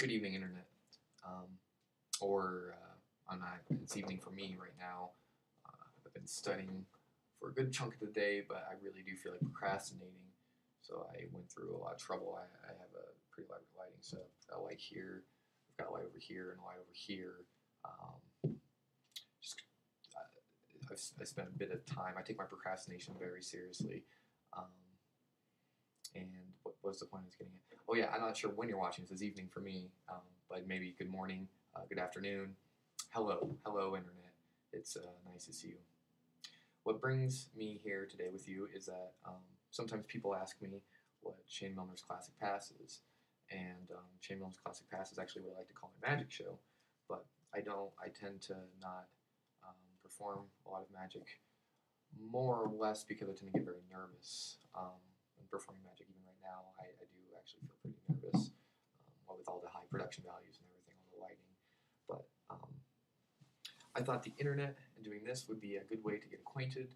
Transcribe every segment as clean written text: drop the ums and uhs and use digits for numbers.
Good evening, Internet. Or I'm not, it's evening for me right now. I've been studying for a good chunk of the day, but I really do feel like procrastinating. So I went through a lot of trouble. I have a pretty elaborate lighting setup. I've got a light here, I've got a light over here, and a light over here. Just I spent a bit of time. I take my procrastination very seriously. Um, and what was the point I was getting at? Oh yeah, I'm not sure when you're watching this. It's evening for me, but maybe good morning, good afternoon, hello internet. It's nice to see you. What brings me here today with you is that sometimes people ask me what Shane Milner's Classic Pass is, and Shane Milner's Classic Pass is actually what I like to call my magic show, but I don't. I tend to not perform a lot of magic, more or less because I tend to get very nervous. When performing magic, even right now, I do actually feel pretty nervous, with all the high production values and everything, all the lighting. But I thought the internet and doing this would be a good way to get acquainted.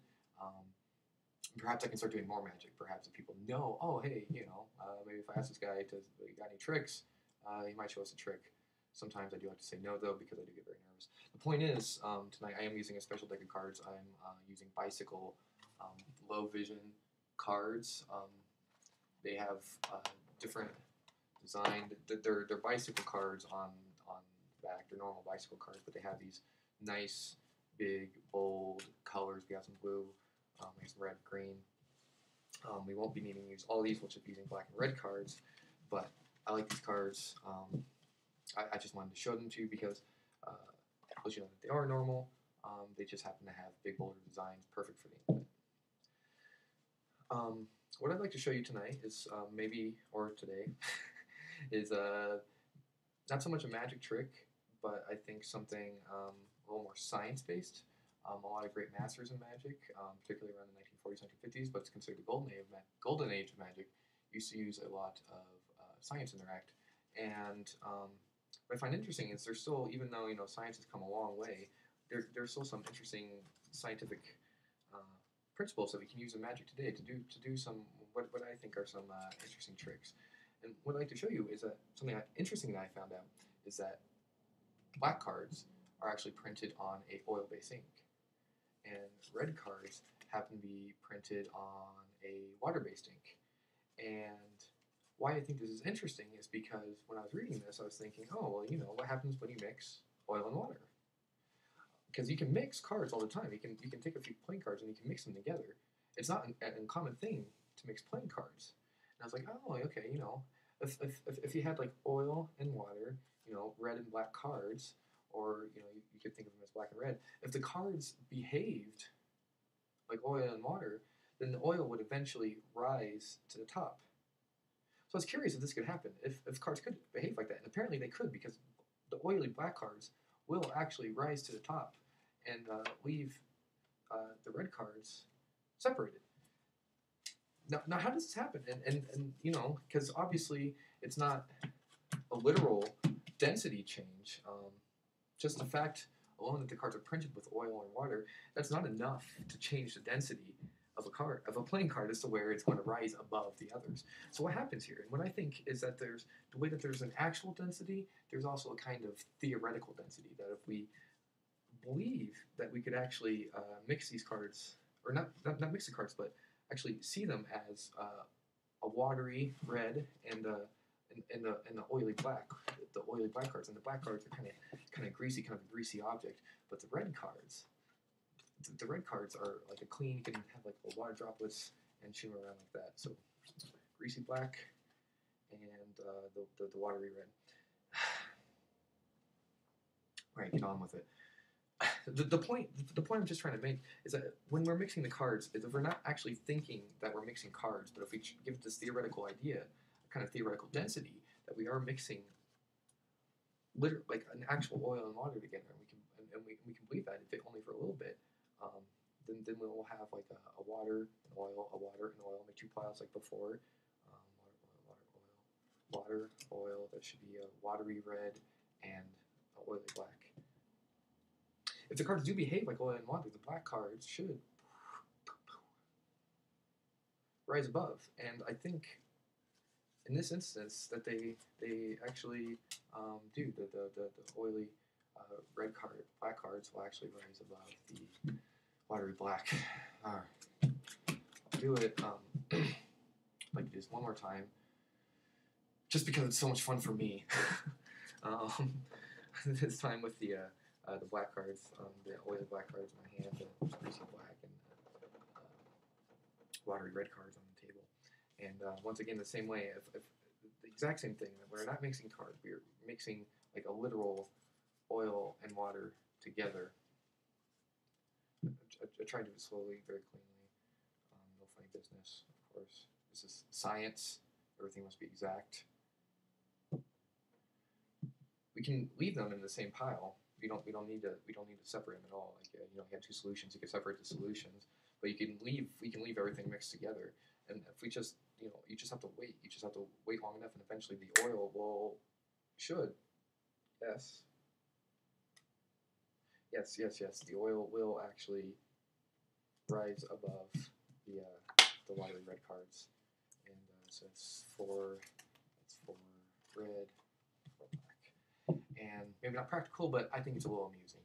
Perhaps I can start doing more magic. Perhaps if people know, oh, hey, maybe if I ask this guy to, you got any tricks, he might show us a trick. Sometimes I do like to say no, though, because I do get very nervous. The point is, tonight I am using a special deck of cards. I'm using Bicycle low vision cards. They have different designed. They're bicycle cards on the back. They're normal bicycle cards, but they have these nice, big, bold colors. We have some blue, we have some red, green. We won't be needing to use all these. We'll just be using black and red cards. But I like these cards. I just wanted to show them to you because let you know that they are normal. They just happen to have big, bolder designs, perfect for the internet. What I'd like to show you tonight is or today, is not so much a magic trick, but I think something a little more science-based. A lot of great masters in magic, particularly around the 1940s, 1950s, but it's considered the golden age of magic, used to use a lot of science in their act. And what I find interesting is there's still, even though science has come a long way, there's still some interesting scientific principles that we can use in magic today to do some what I think are some interesting tricks. And what I'd like to show you is something interesting that I found out is that black cards are actually printed on a oil-based ink, and red cards happen to be printed on a water-based ink. And why I think this is interesting is because when I was reading this, I was thinking, oh, well, what happens when you mix oil and water? Because you can mix cards all the time. You can take a few playing cards and you can mix them together. It's not an uncommon thing to mix playing cards. And I was like, oh, okay, if you had like oil and water, red and black cards, or you could think of them as black and red. If the cards behaved like oil and water, then the oil would eventually rise to the top. So I was curious if this could happen, if cards could behave like that. And apparently they could, because the oily black cards will actually rise to the top and leave the red cards separated. Now, how does this happen? And because obviously it's not a literal density change. Just the fact alone that the cards are printed with oil and water, that's not enough to change the density of a playing card as to where it's going to rise above the others. So what happens here, and what I think is that there's the way that there's an actual density, there's also a kind of theoretical density, that if we believe that we could actually mix these cards, or not mix the cards, but actually see them as a watery red and the oily black, the oily black cards, and the black cards are kind of greasy, kind of a greasy object, but the red cards are like a clean. You can have like the water droplets and shimmer around like that. So greasy black and the watery red. All right, get on with it. The point I'm just trying to make is that when we're mixing the cards, is if we're not actually thinking that we're mixing cards, but if we give it this theoretical idea, a kind of theoretical density, that we are mixing literally like an actual oil and water together, and we can believe that if it only for a little bit, then we'll have like a water, an oil, a water, and oil, make two piles like before, water, oil. That should be a watery red and a oily black. If the cards do behave like oil and water, the black cards should rise above. And I think in this instance that they actually do the oily red card black cards will actually rise above the watery black. All right, I'll do it like this one more time, just because it's so much fun for me. This time with the black cards, the oily black cards in my hand, the greasy black and watery red cards on the table. And once again, the same way, if the exact same thing. We're not mixing cards. We're mixing like a literal oil and water together. I tried to do it slowly, very cleanly. No funny business, of course. This is science. Everything must be exact. We can leave them in the same pile. We don't need to separate them at all. Like you have two solutions. You can separate the solutions, but we can leave everything mixed together. And if we just you just have to wait. You just have to wait long enough, and eventually the oil yes. The oil will actually rise above the watery red cards, and so it's for red, for black, and maybe not practical, but I think it's a little amusing.